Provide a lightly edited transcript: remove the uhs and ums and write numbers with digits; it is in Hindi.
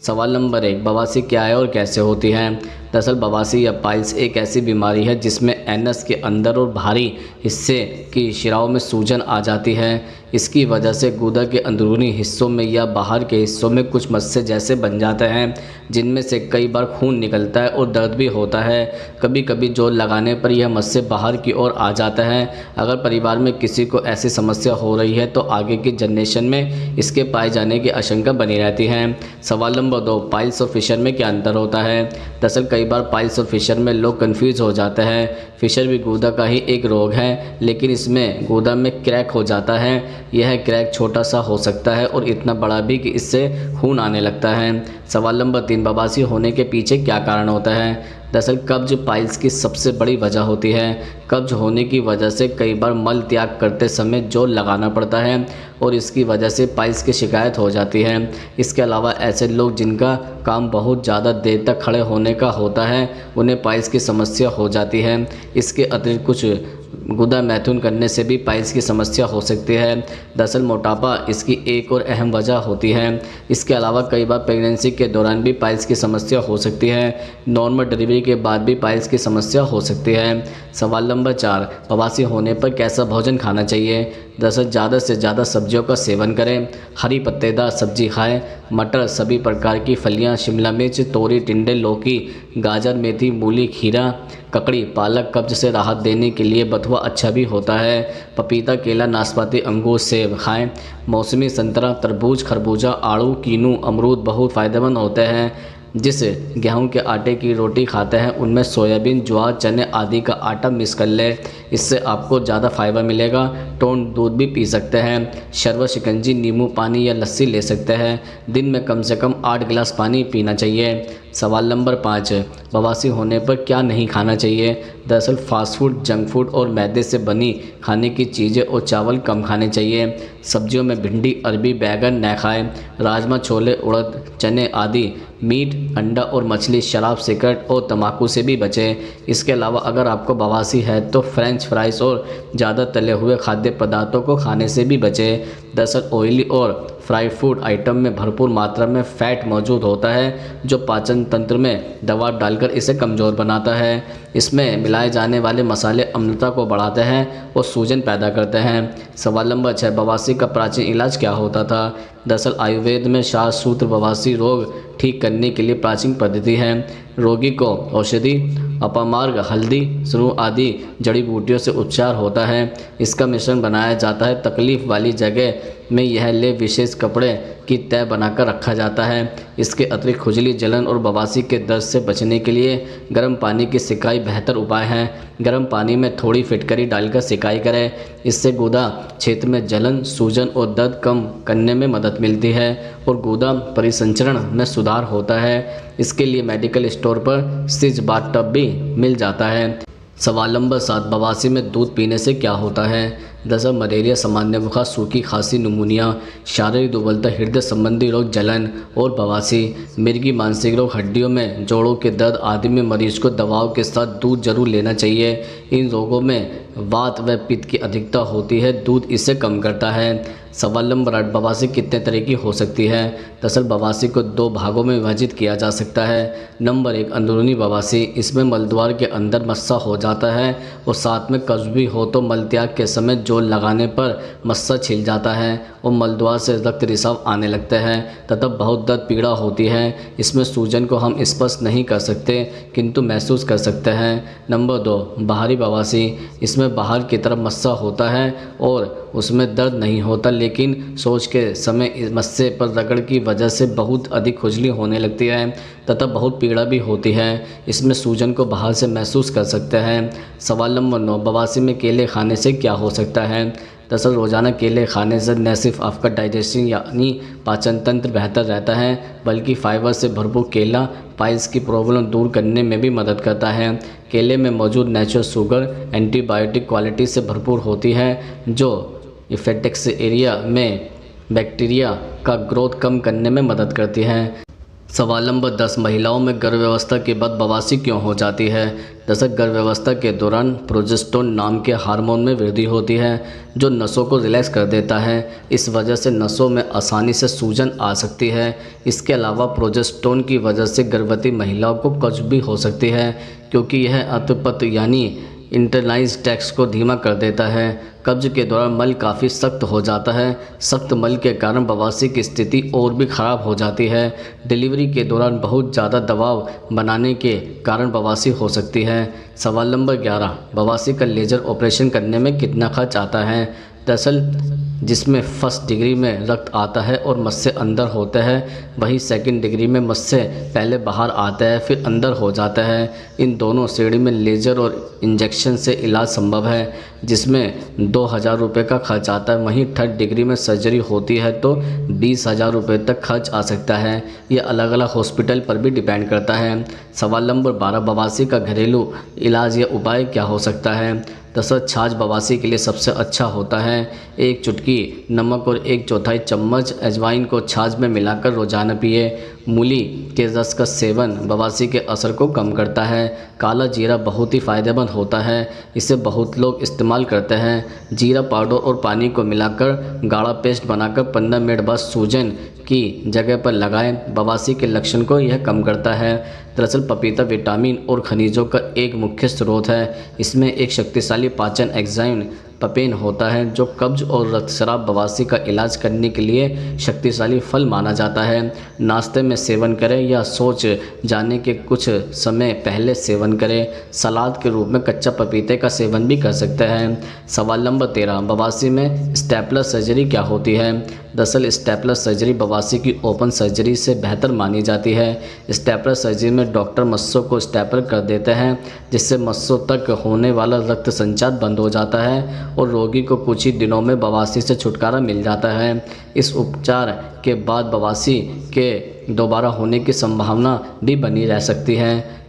सवाल नंबर 1, बवासीर क्या है और कैसे होती है। दरअसल बवासीर या पाइल्स एक ऐसी बीमारी है जिसमें एनस के अंदर और बाहरी हिस्से की शिराओं में सूजन आ जाती है। इसकी वजह से गुदा के अंदरूनी हिस्सों में या बाहर के हिस्सों में कुछ मस्से जैसे बन जाते हैं, जिनमें से कई बार खून निकलता है और दर्द भी होता है। कभी कभी जोर लगाने पर यह मस्से बाहर की ओर आ जाता है। अगर परिवार में किसी को ऐसी समस्या हो रही है तो आगे की जनरेशन में इसके पाए जाने की आशंका बनी रहती है। सवाल नंबर 2, पाइल्स और फिशर में क्या अंतर होता है। दरअसल कई बार पाइल्स और फिशर में लोग कंफ्यूज हो जाते हैं। फिशर भी गुदा का ही एक रोग है, लेकिन इसमें गुदा में क्रैक हो जाता है। यह क्रैक छोटा सा हो सकता है और इतना बड़ा भी कि इससे खून आने लगता है। सवाल नंबर 3, बवासीर होने के पीछे क्या कारण होता है। दरअसल कब्ज पाइल्स की सबसे बड़ी वजह होती है। कब्ज होने की वजह से कई बार मल त्याग करते समय जोर लगाना पड़ता है और इसकी वजह से पाइल्स की शिकायत हो जाती है। इसके अलावा ऐसे लोग जिनका काम बहुत ज़्यादा देर तक खड़े होने का होता है, उन्हें पाइल्स की समस्या हो जाती है। इसके अतिरिक्त कुछ गुदा मैथुन करने से भी पाइल्स की समस्या हो सकती है। दरअसल मोटापा इसकी एक और अहम वजह होती है। इसके अलावा कई बार प्रेगनेंसी के दौरान भी पाइल्स की समस्या हो सकती है। नॉर्मल डिलीवरी के बाद भी पाइल्स की समस्या हो सकती है। सवाल नंबर 4, बवासीर होने पर कैसा भोजन खाना चाहिए। दरअसल ज़्यादा से ज़्यादा सब्जियों का सेवन करें। हरी पत्तेदार सब्जी खाएं। मटर, सभी प्रकार की फलियां, शिमला मिर्च, तोरी, टिंडे, लौकी, गाजर, मेथी, मूली, खीरा, ककड़ी, पालक कब्ज से राहत देने के लिए बथुआ अच्छा भी होता है। पपीता, केला, नाशपाती, अंगूर, सेब खाएं। मौसमी संतरा, तरबूज, खरबूजा, आड़ू, कीनू, अमरूद बहुत फ़ायदेमंद होते हैं। जिस गेहूं के आटे की रोटी खाते हैं उनमें सोयाबीन, ज्वार, चने आदि का आटा मिक्स कर लें। इससे आपको ज़्यादा फाइबर मिलेगा। टोन दूध भी पी सकते हैं। शरबत, शिकंजी, नींबू पानी या लस्सी ले सकते हैं। दिन में कम से कम 8 गिलास पानी पीना चाहिए। सवाल नंबर 5, बवासीर होने पर क्या नहीं खाना चाहिए। दरअसल फास्ट फूड, जंक फूड और मैदे से बनी खाने की चीज़ें और चावल कम खाने चाहिए। सब्जियों में भिंडी, अरबी, बैगन न खाएं। राजमा, छोले, उड़द, चने आदि। मीट, अंडा और मछली, शराब, सिगरेट और तंबाकू से भी बचें। इसके अलावा अगर आपको बवासीर है तो फ्रेंच फ्राइज और ज़्यादा तले हुए खाद्य पदार्थों को खाने से भी बचें। दरअसल ऑयली और फ्राइड फूड आइटम में भरपूर मात्रा में फ़ैट मौजूद होता है, जो पाचन तंत्र में दबाव डालकर इसे कमज़ोर बनाता है। इसमें मिलाए जाने वाले मसाले अम्लता को बढ़ाते हैं और सूजन पैदा करते हैं। सवाल नंबर 6, बवासीर का प्राचीन इलाज क्या होता था। दरअसल आयुर्वेद में शास्त्र बवासीर रोग ठीक करने के लिए प्राचीन पद्धति है। रोगी को औषधि, अपमार्ग, हल्दी, सरू आदि जड़ी बूटियों से उपचार होता है। इसका मिश्रण बनाया जाता है। तकलीफ वाली जगह में यह ले विशेष कपड़े की तह बनाकर रखा जाता है। इसके अतिरिक्त खुजली, जलन और बवासीर के दर्द से बचने के लिए गर्म पानी की सिकाई बेहतर उपाय है। गर्म पानी में थोड़ी फिटकरी डालकर सिकाई करें। इससे गुदा क्षेत्र में जलन, सूजन और दर्द कम करने में मदद मिलती है और गुदा परिसंचरण में सुधार होता है। इसके लिए मेडिकल स्टोर पर सिज बाथ टब भी मिल जाता है। सवाल नंबर 7, बवासीर में दूध पीने से क्या होता है। दरअसल मलेरिया, सामान्य बुखार, सूखी खांसी, निमोनिया, शारीरिक दुर्बलता, हृदय संबंधी रोग, जलन और बवासीर, मिर्गी, मानसिक रोग, हड्डियों में जोड़ों के दर्द आदि में मरीज को दवाओं के साथ दूध जरूर लेना चाहिए। इन रोगों में वात व पित्त की अधिकता होती है, दूध इसे कम करता है। सवाल नंबर 8, बवासीर कितने तरह की हो सकती है। दरअसल बवासीर को 2 भागों में विभाजित किया जा सकता है। नंबर 1, अंदरूनी बवासीर। इसमें मलद्वार के अंदर मस्सा हो जाता है और साथ में कब्ज भी हो तो मलत्याग के समय जोर लगाने पर मस्सा छिल जाता है और मलद्वार से रक्त रिसाव आने लगता है तथा बहुत दर्द पीड़ा होती है। इसमें सूजन को हम स्पर्श नहीं कर सकते किंतु महसूस कर सकते हैं। नंबर 2, बाहरी बवासीर। इसमें बाहर की तरफ मस्सा होता है और उसमें दर्द नहीं होता, लेकिन सोच के समय इस मस्से पर रगड़ की वजह से बहुत अधिक खुजली होने लगती है तथा बहुत पीड़ा भी होती है। इसमें सूजन को बाहर से महसूस कर सकते हैं। सवाल नंबर 9, बवासीर में केले खाने से क्या हो सकता है। दरअसल रोज़ाना केले खाने से न सिर्फ आपका डाइजेशन यानी पाचन तंत्र बेहतर रहता है, बल्कि फाइबर से भरपूर केला पाइल्स की प्रॉब्लम दूर करने में भी मदद करता है। केले में मौजूद नेचुरल शुगर एंटीबायोटिक क्वालिटी से भरपूर होती है, जो इफेक्ट्स एरिया में बैक्टीरिया का ग्रोथ कम करने में मदद करती है। सवाल नंबर 10, महिलाओं में गर्भावस्था के बाद बवासीर क्यों हो जाती है? दरअसल गर्भावस्था के दौरान प्रोजेस्टेरोन नाम के हार्मोन में वृद्धि होती है जो नसों को रिलैक्स कर देता है। इस वजह से नसों में आसानी से सूजन आ सकती है। इसके अलावा प्रोजेस्टेरोन की वजह से गर्भवती महिलाओं को कब्ज भी हो सकती है क्योंकि यह अन्तःपत्र यानी इंटरनाइज टैक्स को धीमा कर देता है। कब्ज के दौरान मल काफ़ी सख्त हो जाता है। सख्त मल के कारण बवासीर की स्थिति और भी ख़राब हो जाती है। डिलीवरी के दौरान बहुत ज़्यादा दबाव बनाने के कारण बवासीर हो सकती है। सवाल नंबर 11, बवासीर का लेज़र ऑपरेशन करने में कितना खर्च आता है? दरअसल जिसमें फर्स्ट डिग्री में रक्त आता है और मस्से अंदर होता है, वही सेकंड डिग्री में मस्से पहले बाहर आता है फिर अंदर हो जाता है। इन दोनों श्रेणी में लेज़र और इंजेक्शन से इलाज संभव है जिसमें 2000 रुपये का खर्च आता है। वहीं थर्ड डिग्री में सर्जरी होती है तो 20,000 रुपये तक खर्च आ सकता है। ये अलग अलग हॉस्पिटल पर भी डिपेंड करता है। सवाल नंबर 12, बवासीर का घरेलू इलाज या उपाय क्या हो सकता है? दरअसल छाछ बवासीर के लिए सबसे अच्छा होता है। 1 चुटकी नमक और 1/4 चम्मच अजवाइन को छाछ में मिलाकर रोजाना पिए। मूली के रस का सेवन बवासीर के असर को कम करता है। काला जीरा बहुत ही फ़ायदेमंद होता है, इसे बहुत लोग इस्तेमाल करते हैं। जीरा पाउडर और पानी को मिलाकर गाढ़ा पेस्ट बनाकर 15 मिनट बाद सूजन की जगह पर लगाएं। बवासीर के लक्षण को यह कम करता है। दरअसल पपीता विटामिन और खनिजों का एक मुख्य स्रोत है। इसमें एक शक्तिशाली पाचन एंजाइम पपेन होता है जो कब्ज और रक्तस्राव बवासीर का इलाज करने के लिए शक्तिशाली फल माना जाता है। नाश्ते में सेवन करें या सोच जाने के कुछ समय पहले सेवन करें। सलाद के रूप में कच्चा पपीते का सेवन भी कर सकते हैं। सवाल नंबर 13, बवासीर में स्टेपलर सर्जरी क्या होती है? दरअसल स्टेपलर सर्जरी बवासीर की ओपन सर्जरी से बेहतर मानी जाती है। स्टेपलर सर्जरी में डॉक्टर मस्सों को स्टेपल कर देते हैं जिससे मस्सों तक होने वाला रक्त संचार बंद हो जाता है और रोगी को कुछ ही दिनों में बवासीर से छुटकारा मिल जाता है। इस उपचार के बाद बवासीर के दोबारा होने की संभावना भी बनी रह सकती है।